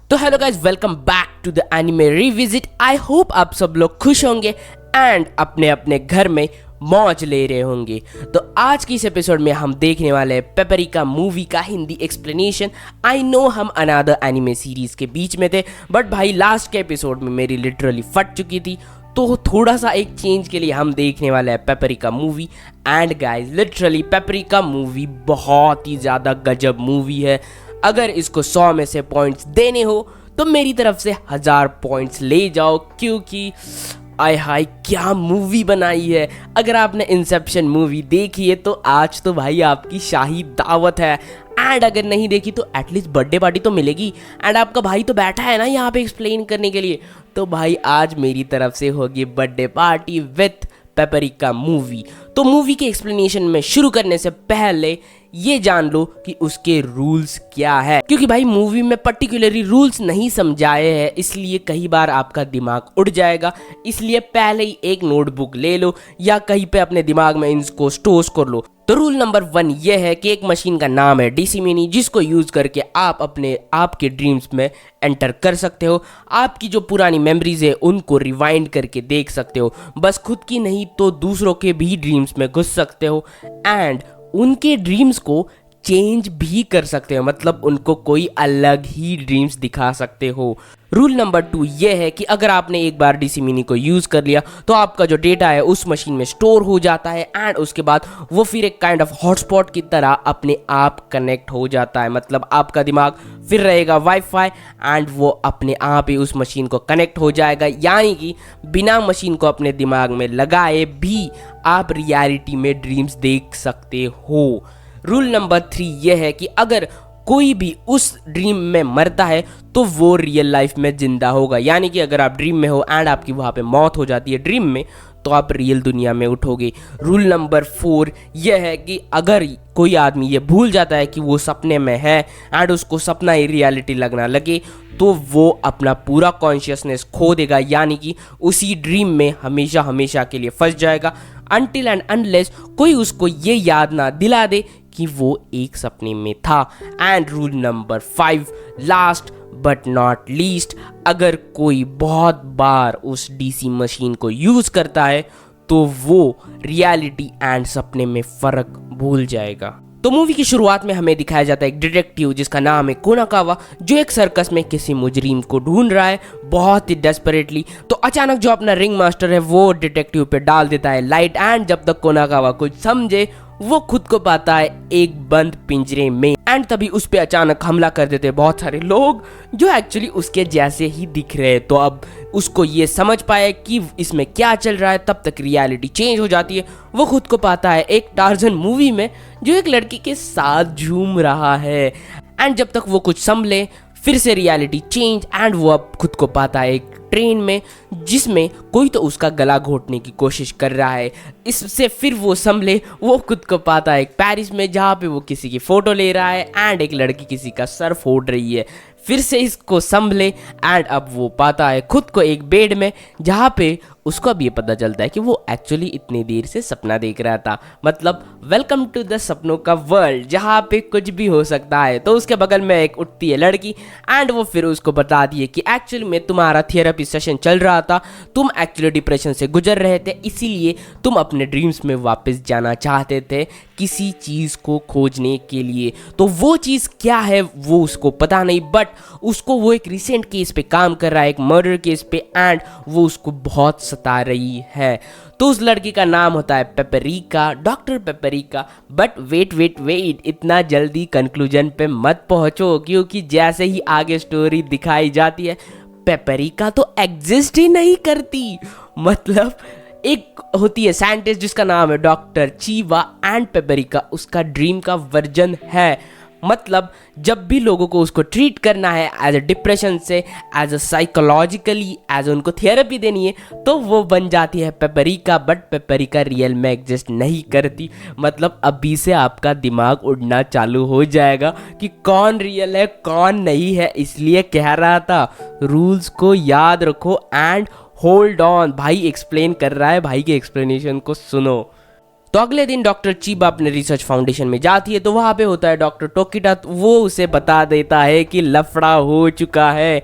तो hello guys, welcome back to the anime revisit. I hope आप सब लोग खुश होंगे एंड अपने अपने घर में मौज ले रहे होंगे। तो आज की इस एपिसोड में हम देखने वाले हैं पेपरिका मूवी का हिंदी एक्सप्लेनेशन। आई नो हम अनदर एनिमे सीरीज के बीच में थे, बट भाई लास्ट के एपिसोड में मेरी लिटरली फट चुकी थी, तो थोड़ा सा एक चेंज के लिए हम देखने वाले हैं paprika movie. And guys literally paprika movie बहुत ही ज़्यादा गजब मूवी है। अगर इसको 100 में से पॉइंट्स देने हो तो मेरी तरफ से 1000 पॉइंट्स ले जाओ, क्योंकि आय हाय क्या मूवी बनाई है। अगर आपने इंसेप्शन मूवी देखी है तो आज तो भाई आपकी शाही दावत है, एंड अगर नहीं देखी तो एटलीस्ट बर्थडे पार्टी तो मिलेगी। एंड आपका भाई तो बैठा है ना यहाँ पे एक्सप्लेन करने के लिए, तो भाई आज मेरी तरफ से होगी birthday party with paprika movie. तो मूवी के एक्सप्लेनेशन में शुरू करने से पहले ये जान लो कि उसके रूल्स क्या है, क्योंकि भाई मूवी में पर्टिकुलरली रूल्स नहीं समझाए हैं, इसलिए कई बार आपका दिमाग उड़ जाएगा। इसलिए पहले ही एक नोटबुक ले लो या कहीं पे अपने दिमाग में इनको स्टोर कर लो। तो रूल नंबर 1 ये है कि एक मशीन का नाम है डीसी मिनी, जिसको यूज करके आप अपने आपके ड्रीम्स में एंटर कर सकते हो। आपकी जो पुरानी मेमोरीज है उनको रिवाइंड करके देख सकते हो, बस खुद की नहीं तो दूसरों के भी ड्रीम्स में घुस सकते हो एंड उनके ड्रीम्स को चेंज भी कर सकते हो, मतलब उनको कोई अलग ही ड्रीम्स दिखा सकते हो। रूल नंबर 2 ये है कि अगर आपने एक बार डीसी मिनी को यूज़ कर लिया तो आपका जो डेटा है उस मशीन में स्टोर हो जाता है एंड उसके बाद वो फिर एक काइंड ऑफ हॉटस्पॉट की तरह अपने आप कनेक्ट हो जाता है। मतलब आपका दिमाग फिर रहेगा वाईफाई एंड वो अपने आप ही उस मशीन को कनेक्ट हो जाएगा, यानी कि बिना मशीन को अपने दिमाग में लगाए भी आप रियलिटी में ड्रीम्स देख सकते हो। रूल नंबर 3 ये है कि अगर कोई भी उस ड्रीम में मरता है तो वो रियल लाइफ में जिंदा होगा, यानी कि अगर आप ड्रीम में हो एंड आपकी वहाँ पे मौत हो जाती है ड्रीम में, तो आप रियल दुनिया में उठोगे। रूल नंबर 4 यह है कि अगर कोई आदमी ये भूल जाता है कि वो सपने में है एंड उसको सपना ही रियलिटी लगना लगे, तो वो अपना पूरा कॉन्शियसनेस खो देगा, यानी कि उसी ड्रीम में हमेशा हमेशा के लिए फंस जाएगा, अनटिल एंड अनलेस कोई उसको ये याद ना दिला दे कि वो एक सपने में था। And rule number 5 last but not least, अगर कोई बहुत बार उस डीसी मशीन को यूज करता है तो वो रियलिटी एंड सपने में फर्क भूल जाएगा। तो मूवी की शुरुआत में हमें दिखाया जाता है एक डिटेक्टिव जिसका नाम है कोनाकावा, जो एक सर्कस में किसी मुजरिम को ढूंढ रहा है बहुत ही डेस्परेटली। तो अचानक जो अपना रिंग मास्टर है वो डिटेक्टिव पे डाल देता है लाइट, एंड जब तक कोनाकावा कुछ समझे वो खुद को पाता है एक बंद पिंजरे में, एंड तभी उस पे अचानक हमला कर देते हैं बहुत सारे लोग जो एक्चुअली उसके जैसे ही दिख रहे हैं। तो अब उसको ये समझ पाया कि इसमें क्या चल रहा है, तब तक रियलिटी चेंज हो जाती है। वो खुद को पाता है एक टार्जन मूवी में जो एक लड़की के साथ झूम रहा है, एंड जब तक वो कुछ संभले फिर से रियलिटी चेंज एंड वो अब खुद को पाता है एक ट्रेन में जिसमें कोई तो उसका गला घोटने की कोशिश कर रहा है। इससे फिर वो संभले वो खुद को पाता है एक पेरिस में जहाँ पे वो किसी की फोटो ले रहा है एंड एक लड़की किसी का सर फोड़ रही है। फिर से इसको संभले एंड अब वो पाता है खुद को एक बेड में जहाँ पे उसको अब ये पता चलता है कि वो एक्चुअली इतनी देर से सपना देख रहा था। मतलब वेलकम टू द सपनों का वर्ल्ड जहाँ पे कुछ भी हो सकता है। तो उसके बगल में एक उठती है लड़की एंड वो फिर उसको बताती है कि एक्चुअली में तुम्हारा थेरेपी सेशन चल रहा था, तुम एक्चुअली डिप्रेशन से गुजर रहे थे, इसीलिए तुम अपने ड्रीम्स में वापस जाना चाहते थे किसी चीज़ को खोजने के लिए। तो वो चीज़ क्या है वो उसको पता नहीं, बट उसको वो एक रिसेंट केस पे काम कर रहा है, एक मर्डर केस पे, एंड वो उसको बहुत सता रही है। तो उस लड़की का नाम होता है Paprika, doctor Paprika. But wait, इतना जल्दी कंक्लूजन पे मत पहुंचो, क्योंकि जैसे ही आगे स्टोरी दिखाई जाती है पेपरिका तो एग्जिस्ट ही नहीं करती। मतलब एक होती है साइंटिस्ट जिसका नाम है डॉक्टर चीवा एंड पेपरिका उसका ड्रीम का वर्जन है। मतलब जब भी लोगों को उसको ट्रीट करना है एज अ डिप्रेशन से, एज अ साइकोलॉजिकली, एज उनको थेरेपी देनी है, तो वो बन जाती है पेपरिका। बट पेपरिका रियल में एग्जिस्ट नहीं करती। मतलब अभी से आपका दिमाग उड़ना चालू हो जाएगा कि कौन रियल है कौन नहीं है, इसलिए कह रहा था रूल्स को याद रखो एंड होल्ड ऑन। भाई एक्सप्लेन कर रहा है, भाई के एक्सप्लेनेशन को सुनो। तो अगले दिन डॉक्टर चीबा अपने रिसर्च फाउंडेशन में जाती है, तो वहाँ पे होता है डॉक्टर टोकिटा। वो उसे बता देता है कि लफड़ा हो चुका है।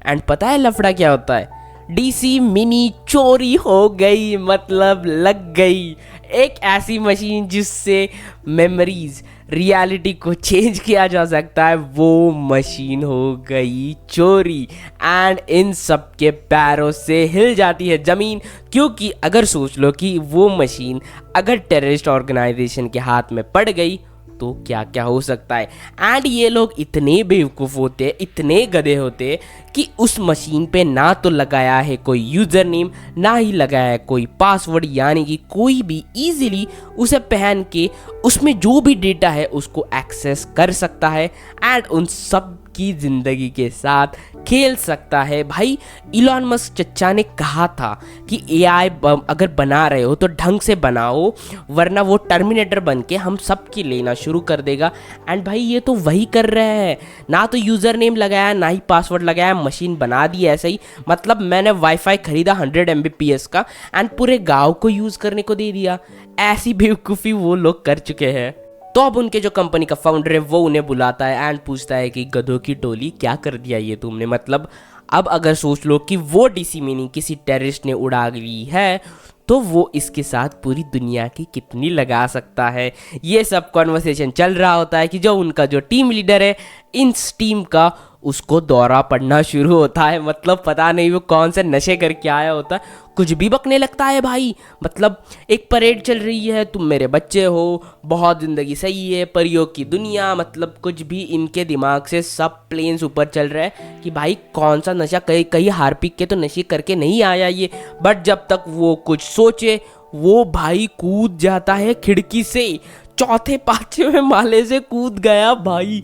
एंड पता है लफड़ा क्या होता है? डीसी मिनी चोरी हो गई, मतलब लग गई। एक ऐसी मशीन जिससे मेमोरीज, रियलिटी को चेंज किया जा सकता है, वो मशीन हो गई चोरी। एंड इन सब के पैरों से हिल जाती है ज़मीन, क्योंकि अगर सोच लो कि वो मशीन अगर टेररिस्ट ऑर्गेनाइजेशन के हाथ में पड़ गई तो क्या क्या हो सकता है। एंड ये लोग इतने बेवकूफ़ होते, इतने गधे होते कि उस मशीन पे ना तो लगाया है कोई यूज़र नेम, ना ही लगाया है कोई पासवर्ड, यानी कि कोई भी इजीली उसे पहन के उसमें जो भी डेटा है उसको एक्सेस कर सकता है एंड उन सब की ज़िंदगी के साथ खेल सकता है। भाई इलॉन मस्क चच्चा ने कहा था कि एआई अगर बना रहे हो तो ढंग से बनाओ, वरना वो टर्मिनेटर बन के हम सब की लेना शुरू कर देगा। एंड भाई ये तो वही कर रहे हैं, ना तो यूज़र नेम लगाया, ना ही पासवर्ड लगाया, मशीन बना दी ऐसे ही। मतलब मैंने वाईफाई खरीदा 100 Mbps का एंड पूरे गाँव को यूज़ करने को दे दिया। ऐसी बेवकूफ़ी वो लोग कर चुके हैं। तो अब उनके जो कंपनी का फाउंडर है वो उन्हें बुलाता है एंड पूछता है कि गधों की टोली क्या कर दिया ये तुमने। मतलब अब अगर सोच लो कि वो डीसी मिनी किसी टेररिस्ट ने उड़ा ली है तो वो इसके साथ पूरी दुनिया की कितनी लगा सकता है। ये सब कॉन्वर्सेशन चल रहा होता है कि जो उनका जो टीम लीडर है इस टीम का, उसको दौरा पड़ना शुरू होता है। मतलब पता नहीं वो कौन से नशे करके आया होता है, कुछ भी बकने लगता है भाई। मतलब एक परेड चल रही है, तुम मेरे बच्चे हो, बहुत ज़िंदगी सही है, परियों की दुनिया, मतलब कुछ भी इनके दिमाग से सब प्लेन्स ऊपर चल रहा है कि भाई कौन सा नशा, कहीं हार पीक के तो नशे करके नहीं आया ये। बट जब तक वो कुछ सोचे वो भाई कूद जाता है खिड़की से, चौथे पांचवें माले से कूद गया भाई।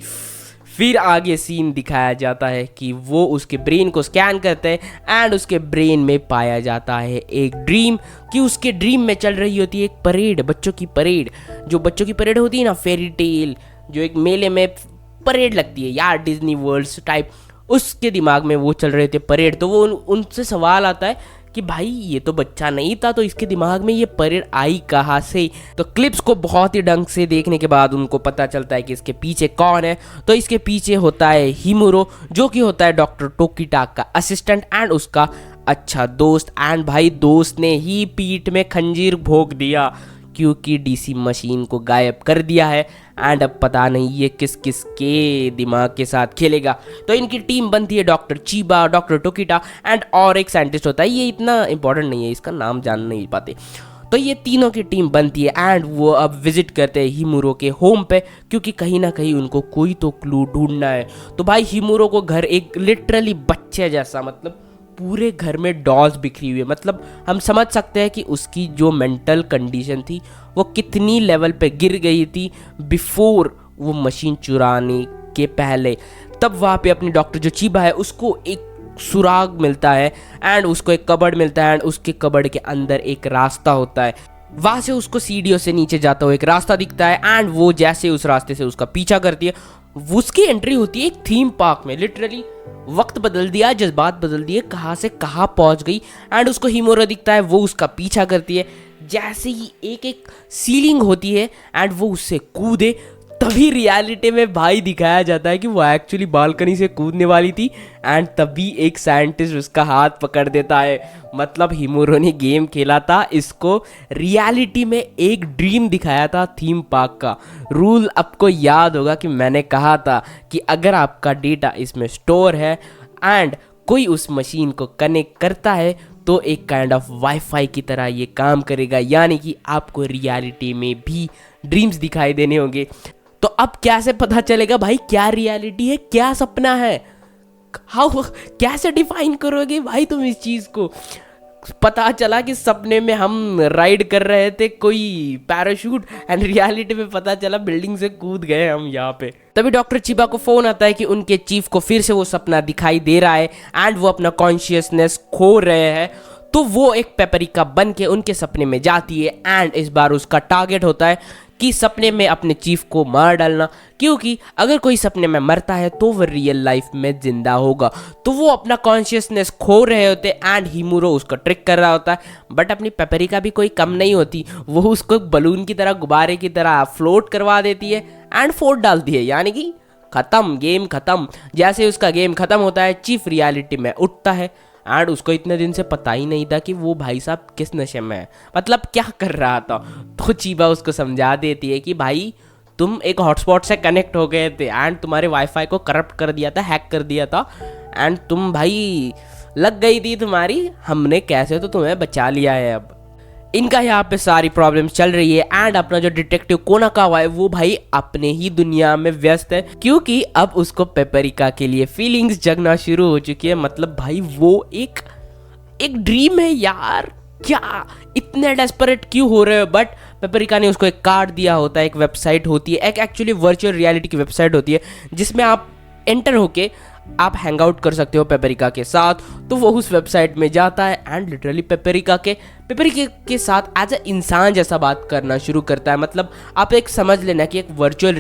फिर आगे सीन दिखाया जाता है कि वो उसके ब्रेन को स्कैन करते हैं एंड उसके ब्रेन में पाया जाता है एक ड्रीम, कि उसके ड्रीम में चल रही होती है एक परेड, बच्चों की परेड। जो बच्चों की परेड होती है ना, फेरी टेल, जो एक मेले में परेड लगती है यार, डिज्नी वर्ल्ड टाइप, उसके दिमाग में वो चल रहे थे परेड। तो वो उनसे सवाल आता है कि भाई ये तो बच्चा नहीं था, तो इसके दिमाग में ये परेड आई कहाँ से। तो क्लिप्स को बहुत ही ढंग से देखने के बाद उनको पता चलता है कि इसके पीछे कौन है। तो इसके पीछे होता है हिमुरो, जो कि होता है डॉक्टर टोकिटा का असिस्टेंट एंड उसका अच्छा दोस्त। एंड भाई दोस्त ने ही पीठ में खंजीर भोंक दिया, क्योंकि डीसी मशीन को गायब कर दिया है। एंड अब पता नहीं ये किस किस के दिमाग के साथ खेलेगा। तो इनकी टीम बनती है डॉक्टर चीबा, डॉक्टर टोकिटा एंड और एक साइंटिस्ट होता है, ये इतना इंपॉर्टेंट नहीं है, इसका नाम जान नहीं पाते। तो ये तीनों की टीम बनती है एंड वो अब विजिट करते हैं हिमुरो के होम पे, क्योंकि कहीं ना कहीं उनको कोई तो क्लू ढूंढना है। तो भाई हिमुरो को घर एक लिटरली बच्चे जैसा, मतलब पूरे घर में डॉल्स बिखरी हुई है। मतलब हम समझ सकते हैं कि उसकी जो मेंटल कंडीशन थी वो कितनी लेवल पे गिर गई थी बिफोर वो मशीन चुराने के पहले। तब वहाँ पे अपनी डॉक्टर जो चीबा है उसको एक सुराग मिलता है एंड उसको एक कबर्ड मिलता है एंड उसके कबर्ड के अंदर एक रास्ता होता है। वहाँ से उसको सीढ़ियों से नीचे जाता हुआ एक रास्ता दिखता है एंड वो जैसे उस रास्ते से उसका पीछा करती है, उसकी एंट्री होती है एक थीम पार्क में। लिटरली वक्त बदल दिया, जज्बात बदल दिए, कहाँ से कहाँ पहुँच गई। एंड उसको हिमोरा दिखता है, वो उसका पीछा करती है। जैसे ही एक एक सीलिंग होती है एंड वो उससे कूदे, तभी रियलिटी में भाई दिखाया जाता है कि वो एक्चुअली बालकनी से कूदने वाली थी एंड तभी एक साइंटिस्ट उसका हाथ पकड़ देता है। मतलब हिमुरो ने गेम खेला था, इसको रियलिटी में एक ड्रीम दिखाया था थीम पार्क का। रूल आपको याद होगा कि मैंने कहा था कि अगर आपका डेटा इसमें स्टोर है एंड कोई उस मशीन को कनेक्ट करता है तो एक काइंड ऑफ वाईफाई की तरह ये काम करेगा, यानी कि आपको रियलिटी में भी ड्रीम्स दिखाई देने होंगे। तो अब कैसे पता चलेगा भाई क्या रियलिटी है क्या सपना है? हाउ कैसे डिफाइन करोगे भाई तुम इस चीज़ को? पता चला कि सपने में हम राइड कर रहे थे कोई पैराशूट एंड रियलिटी में पता चला बिल्डिंग से कूद गए हम यहाँ पे। तभी डॉक्टर चिबा को फोन आता है कि उनके चीफ को फिर से वो सपना दिखाई दे रहा है एंड वो अपना कॉन्शियसनेस खो रहे हैं। तो वो एक पेपरिका बन के उनके सपने में जाती है एंड इस बार उसका टारगेट होता है कि सपने में अपने चीफ को मार डालना, क्योंकि अगर कोई सपने में मरता है तो वो रियल लाइफ में जिंदा होगा। तो वो अपना कॉन्शियसनेस खो रहे होते एंड हिमुरो उसको ट्रिक कर रहा होता है। बट अपनी पेपरिका भी कोई कम नहीं होती, वो उसको बलून की तरह, गुब्बारे की तरह फ्लोट करवा देती है एंड फोड़ डालती है, यानी कि खत्म, गेम खत्म। जैसे उसका गेम खत्म होता है, चीफ रियलिटी में उठता है एंड उसको इतने दिन से पता ही नहीं था कि वो भाई साहब किस नशे में है, मतलब क्या कर रहा था। तो चीबा उसको समझा देती है कि भाई तुम एक हॉटस्पॉट से कनेक्ट हो गए थे एंड तुम्हारे वाईफाई को करप्ट कर दिया था, हैक कर दिया था एंड तुम भाई लग गई थी तुम्हारी, हमने कैसे तो तुम्हें बचा लिया है। अब इनका यहाँ पे सारी प्रॉब्लम्स चल रही है एंड अपना जो डिटेक्टिव कोनाकावा है वो भाई अपने ही दुनिया में व्यस्त है, क्योंकि अब उसको पेपरिका के लिए फीलिंग्स जगना शुरू हो चुकी है। मतलब भाई वो एक ड्रीम है यार, क्या इतने डेस्परेट क्यों हो रहे हो। बट पेपरिका ने उसको एक कार्ड दिया होता है, एक वेबसाइट होती है, एक एक्चुअली वर्चुअल रियलिटी की वेबसाइट होती है जिसमें आप एंटर होके आप हैंग आउट कर सकते हो पेपरिका के साथ। तो वो उस वेबसाइट में जाता है एंड लिटरली पेपरिका के साथ एज ए इंसान जैसा बात करना शुरू करता है। मतलब आप एक समझ लेना कि एक वर्चुअल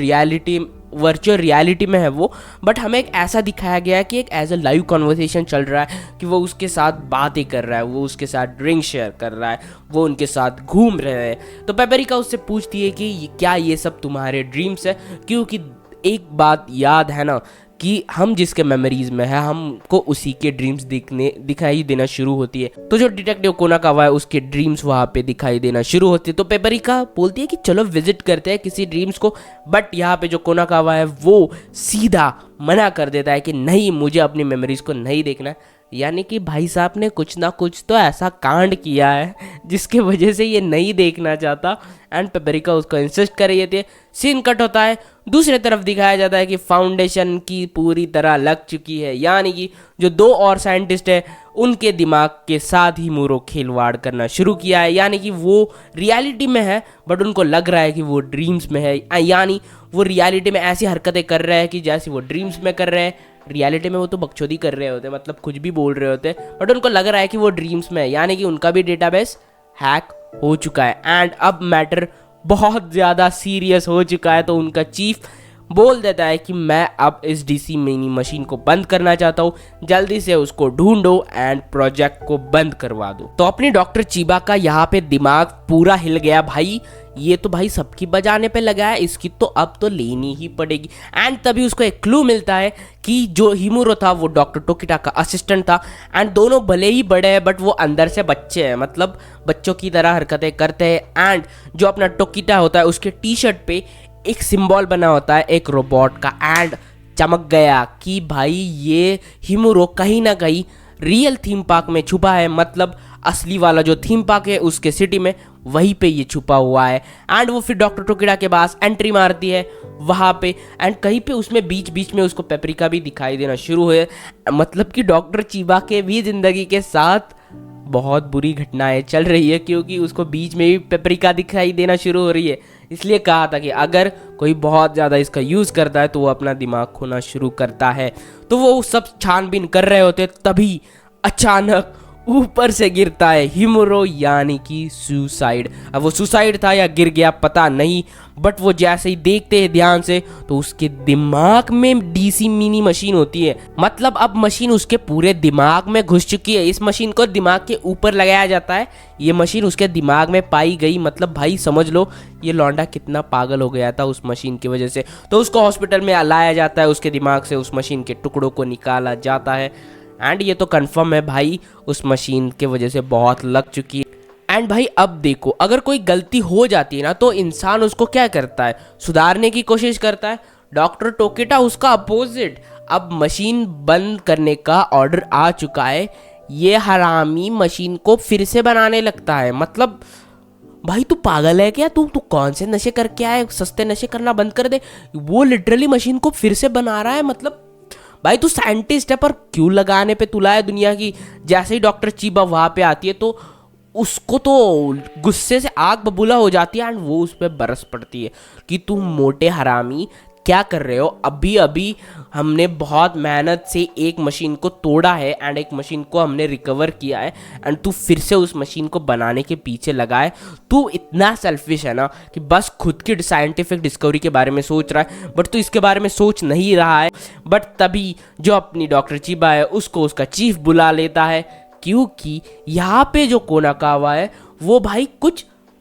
रियलिटी में है वो, बट हमें एक ऐसा दिखाया गया है कि एक एज ए लाइव कॉन्वर्सेशन चल रहा है कि वो उसके साथ बातें कर रहा है, वो उसके साथ ड्रिंक शेयर कर रहा है, वो उनके साथ घूम रहे हैं। तो पेपरिका उससे पूछती है कि क्या ये सब तुम्हारे ड्रीम्स है, क्योंकि एक बात याद है ना कि हम जिसके मेमोरीज में है हमको उसी के ड्रीम्स दिखाई देना शुरू होती है। तो जो डिटेक्टिव कोनाकावा है उसके ड्रीम्स वहाँ पे दिखाई देना शुरू होती है। तो पेपरिका बोलती है कि चलो विजिट करते हैं किसी ड्रीम्स को, बट यहाँ पे जो कोनाकावा है वो सीधा मना कर देता है कि नहीं, मुझे अपनी मेमोरीज को नहीं देखना है। यानी कि भाई साहब ने कुछ ना कुछ तो ऐसा कांड किया है जिसके वजह से ये नहीं देखना चाहता एंड पेपरिका उसको इंसिस्ट कर रही थी। सीन कट होता है, दूसरे तरफ दिखाया जाता है कि फाउंडेशन की पूरी तरह लग चुकी है, यानी कि जो दो और साइंटिस्ट है उनके दिमाग के साथ ही मूरो खिलवाड़ करना शुरू किया है। यानी कि वो रियलिटी में है बट उनको लग रहा है कि वो ड्रीम्स में है, यानी वो रियलिटी में ऐसी हरकतें कर रहे हैं कि जैसे वो ड्रीम्स में कर रहे हैं। रियलिटी में वो तो बकचोदी कर रहे होते, मतलब कुछ भी बोल रहे होते, बट उनको लग रहा है कि वो ड्रीम्स में है, यानी कि उनका भी डेटाबेस हैक हो चुका है एंड अब मैटर बहुत ज़्यादा सीरियस हो चुका है। तो उनका चीफ बोल देता है कि मैं अब इस डीसी मिनी मशीन को बंद करना चाहता हूँ, जल्दी से उसको ढूंढो एंड प्रोजेक्ट को बंद करवा दो। तो अपनी डॉक्टर चीबा का यहाँ पे दिमाग पूरा हिल गया, भाई ये तो भाई सबकी बजाने पे लगा है, इसकी तो अब तो लेनी ही पड़ेगी। एंड तभी उसको एक क्लू मिलता है कि जो हिमुरो था वो डॉक्टर टोकिटा का असिस्टेंट था एंड दोनों भले ही बड़े हैं बट वो अंदर से बच्चे हैं, मतलब बच्चों की तरह हरकतें करते हैं। एंड जो अपना टोकिटा होता है उसके टी शर्ट पे एक सिंबल बना होता है एक रोबोट का एंड चमक गया कि भाई ये हिमुरो कहीं ना कहीं रियल थीम पार्क में छुपा है, मतलब असली वाला जो थीम पार्क है उसके सिटी में वहीं पे ये छुपा हुआ है। एंड वो फिर डॉक्टर टोकिटा के पास एंट्री मारती है वहाँ पे एंड कहीं पे उसमें बीच बीच में उसको पेपरिका भी दिखाई देना शुरू हुए, मतलब कि डॉक्टर चीबा के भी ज़िंदगी के साथ बहुत बुरी घटनाएं चल रही है, क्योंकि उसको बीच में भी पेपरिका दिखाई देना शुरू हो रही है। इसलिए कहा था कि अगर कोई बहुत ज़्यादा इसका यूज़ करता है तो वो अपना दिमाग खोना शुरू करता है। तो वो सब छानबीन कर रहे होते तभी अचानक ऊपर से गिरता है हिमुरो, यानी कि सुसाइड। अब वो सुसाइड था या गिर गया पता नहीं, बट वो जैसे ही देखते हैं ध्यान से तो उसके दिमाग में डीसी मिनी मशीन होती है, मतलब अब मशीन उसके पूरे दिमाग में घुस चुकी है। इस मशीन को दिमाग के ऊपर लगाया जाता है, ये मशीन उसके दिमाग में पाई गई, मतलब भाई समझ लो ये लौंडा कितना पागल हो गया था उस मशीन की वजह से। तो उसको हॉस्पिटल में लाया जाता है, उसके दिमाग से उस मशीन के टुकड़ों को निकाला जाता है एंड ये तो कंफर्म है भाई उस मशीन के वजह से बहुत लग चुकी है। एंड भाई अब देखो, अगर कोई गलती हो जाती है ना तो इंसान उसको क्या करता है, सुधारने की कोशिश करता है। डॉक्टर टोकिटा उसका अपोजिट, अब मशीन बंद करने का ऑर्डर आ चुका है, ये हरामी मशीन को फिर से बनाने लगता है। मतलब भाई तू पागल है क्या, तू कौन से नशे करके आए, सस्ते नशे करना बंद कर दे। वो लिटरली मशीन को फिर से बना रहा है, मतलब भाई तू साइंटिस्ट है पर क्यों लगाने पे तुला है दुनिया की। जैसे ही डॉक्टर चीबा वहाँ पे आती है तो उसको तो गुस्से से आग बबूला हो जाती है एंड वो उस पर बरस पड़ती है कि तू मोटे हरामी क्या कर रहे हो, अभी अभी हमने बहुत मेहनत से एक मशीन को तोड़ा है एंड एक मशीन को हमने रिकवर किया है एंड तू फिर से उस मशीन को बनाने के पीछे लगा है। तू इतना सेल्फिश है ना कि बस खुद की साइंटिफिक डिस्कवरी के बारे में सोच रहा है, बट तू इसके बारे में सोच नहीं रहा है। बट तभी जो अपनी डॉक्टर चिबा है उसको उसका चीफ बुला लेता है, क्योंकि यहाँ पे जो कोनाकावा है वो भाई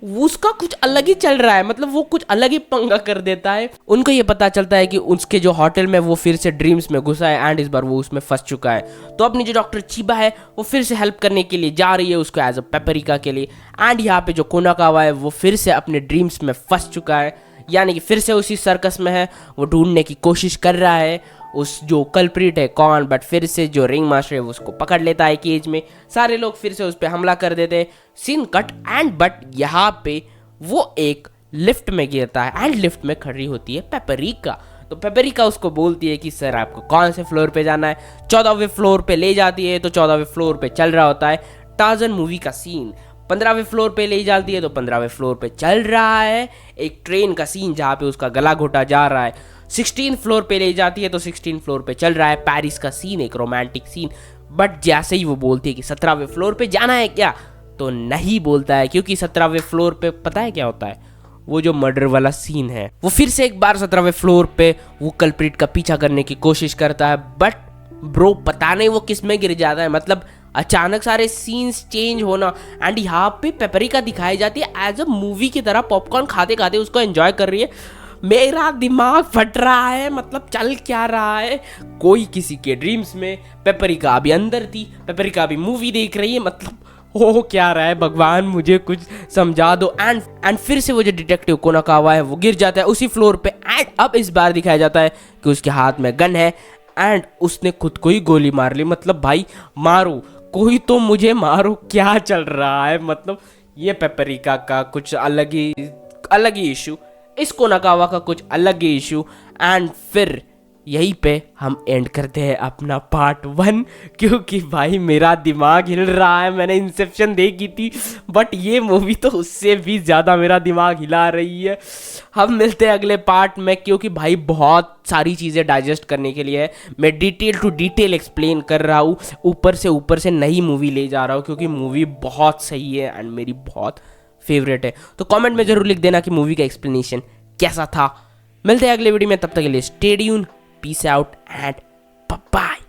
उसका कुछ अलग ही चल रहा है, मतलब वो कुछ अलग ही पंगा कर देता है। उनको ये पता चलता है कि उसके जो होटल में वो फिर से ड्रीम्स में घुसा है एंड इस बार वो उसमें फंस चुका है। तो अपनी जो डॉक्टर चिबा है वो फिर से हेल्प करने के लिए जा रही है उसको एज अ पेपरिका के लिए। एंड यहाँ पे जो कोनाकावा है वो फिर से अपने ड्रीम्स में फंस चुका है, यानी कि फिर से उसी सर्कस में है। वो ढूंढने की कोशिश कर रहा है उस जो कल्प्रिट है कौन, बट फिर से जो रिंग मास्टर है वो उसको पकड़ लेता है केज में। सारे लोग फिर से उस पर हमला कर देते हैं। सीन कट एंड बट यहाँ पे वो एक लिफ्ट में गिरता है एंड लिफ्ट में खड़ी होती है पेपरिका। तो पेपरिका उसको बोलती है कि सर आपको कौन से फ्लोर पे जाना है। 14वें फ्लोर पे ले जाती है तो 14वें फ्लोर पे चल रहा होता है टार्ज़न मूवी का सीन। 15वें फ्लोर पे ले जाती है तो 15वें फ्लोर पे चल रहा है एक ट्रेन का सीन जहाँ पे उसका गला घोटा जा रहा है। 16 फ्लोर पे ले जाती है तो 16 फ्लोर पे चल रहा है पेरिस का सीन, एक रोमांटिक सीन। बट जैसे ही वो बोलती है कि 17वें फ्लोर पे जाना है क्या, तो नहीं बोलता है, क्योंकि 17वें फ्लोर पे पता है क्या होता है, वो जो मर्डर वाला सीन है। वो फिर से एक बार 17वें फ्लोर पे वो कल्प्रिट का पीछा करने की कोशिश करता है, बट ब्रो पता नहीं वो किस में गिर जाता है। मतलब अचानक सारे सीन्स चेंज होना एंड यहाँ पे पेपरिका दिखाई जाती है एज अ मूवी की तरह पॉपकॉर्न खाते खाते उसको एंजॉय कर रही है। मेरा दिमाग फट रहा है, मतलब चल क्या रहा है। कोई किसी के ड्रीम्स में, पेपरिका अभी अंदर थी, पेपरिका अभी मूवी देख रही है, मतलब हो क्या रहा है भगवान, मुझे कुछ समझा दो। एंड फिर से वो जो डिटेक्टिव कोनाकावा है वो गिर जाता है उसी फ्लोर पे। एंड अब इस बार दिखाया जाता है कि उसके हाथ में गन है एंड उसने खुद को ही गोली मार ली। मतलब भाई मारो, कोई तो मुझे मारो, क्या चल रहा है। मतलब ये पेपरिका का कुछ अलग ही इशू, इस कोनाकावा का कुछ अलग ही इशू। एंड फिर यहीं पे हम एंड करते हैं अपना पार्ट 1, क्योंकि भाई मेरा दिमाग हिल रहा है। मैंने इंसेप्शन देखी थी बट ये मूवी तो उससे भी ज़्यादा मेरा दिमाग हिला रही है। हम मिलते हैं अगले पार्ट में, क्योंकि भाई बहुत सारी चीज़ें डाइजेस्ट करने के लिए है। मैं डिटेल टू डिटेल एक्सप्लेन कर रहा हूँ, ऊपर से नई मूवी ले जा रहा हूँ, क्योंकि मूवी बहुत सही है एंड मेरी बहुत फेवरेट है। तो कमेंट में ज़रूर लिख देना कि मूवी का एक्सप्लेनेशन कैसा था। मिलते हैं अगले वीडियो में, तब तक के लिए stay tuned, peace out and bye bye.